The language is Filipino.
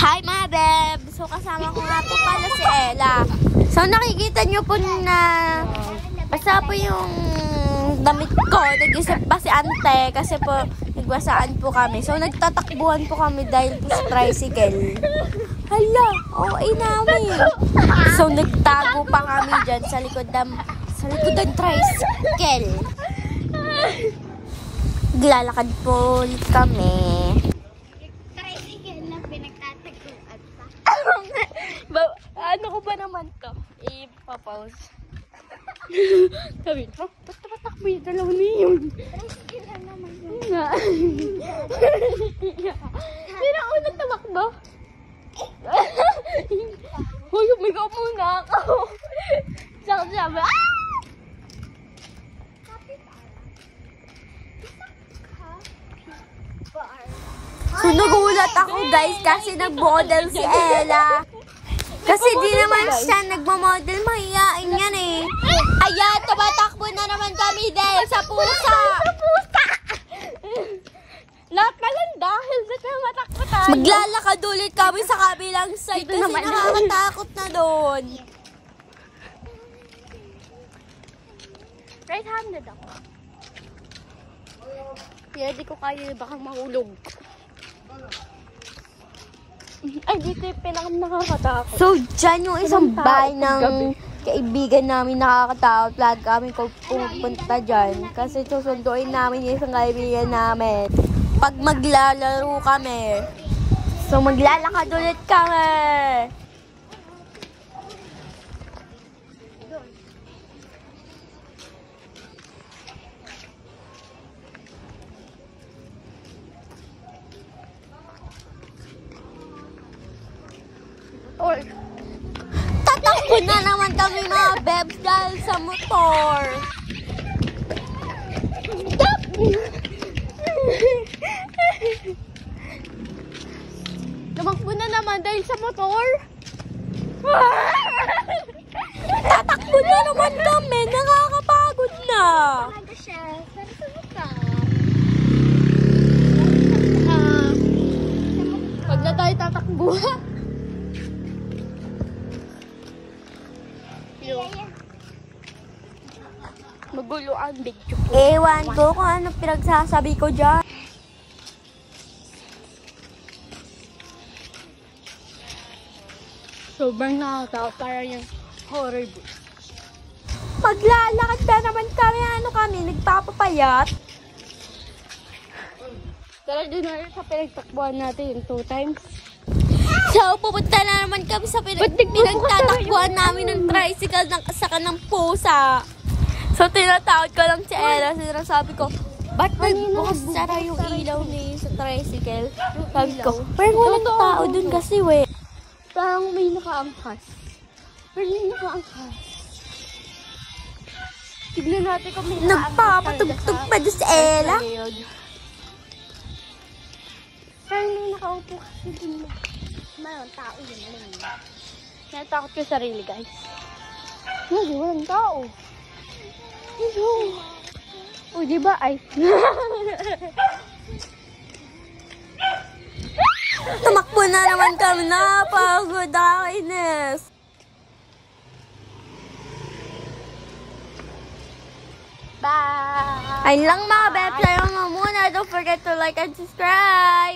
Hi mga beb! So kasama ko nga po pala si Ella. So nakikita nyo po na basa po yung damit ko. Nag-isip pa si Ante kasi po nagbasaan po kami. So nagtatakbuhan po kami dahil po sa tricycle. Hala, okay namin. So nagtago pa kami dyan sa likod ng tricycle. Naglalakad po ulit kami. Ano ko ba naman to? Ipapause. Sabi, ba't napatakbo yung dalawa niyo? Sino unang tamakbo? Hoy, umigaw muna ako. Sabi, So nagulat ako guys kasi nag-model si Ella. Kasi di naman siya nagmamodel, mahihain yan eh. Ayan, tumatakbo na naman kami dahil sa pusa. Lahat na lang dahil sa matakbo tayo. Maglalakad ulit kami sa kabilang side kasi nakakatakot na doon. Right-handed ako. Kaya di ko kaya baka mahulog. Ay, dito yung pinakang nakakatakot. So, dyan yung isang bahay ng kaibigan namin nakakatakot. Lagi kami kung pupunta dyan. Kasi susunduin namin yung isang kaibigan namin. Pag maglalaro kami. So, maglalakad ulit kami. Tatakbo na naman kami mga bebs dahil sa motor. Stop! Tumakbo na naman dahil sa motor. Tatakbo na naman kami. Nakakapagod na. Pag na tayo tatakbo. Magulo ang video ko. Ewan ko kung ano pinagsasabi ko dyan. Sobrang nakakatakot para yung horror book. Maglalakad na naman kami. Ano kami? Nagpapapayat. Tara din na sa pinagtakbuhan natin 2 times. So, pupunta na naman kami sa pinagtatakbuhan namin ng tricycle ng saka ng pusa. So, tinatawag ko lang si Ella. Sinasabi ko, ba't nagbukas sara yung ilaw niya sa tricycle? Sabi ko, pero walang tao dun kasi, we. Parang may nakaangkas. Pero may nakaangkas. Tignan natin kung may nakaangkas. Nagpapatugtog pa doon si Ella. Pero may nakaupo kasi dun. Mayroong tao yun. Alam mo. Natakot ko sarili, guys. Hindi, walang tao. Oh, di ba? Ay. Tumakbo na naman kami. Napagod ako, Ines. Bye! Ayun lang mga beb. Sayo nga muna. Don't forget to like and subscribe.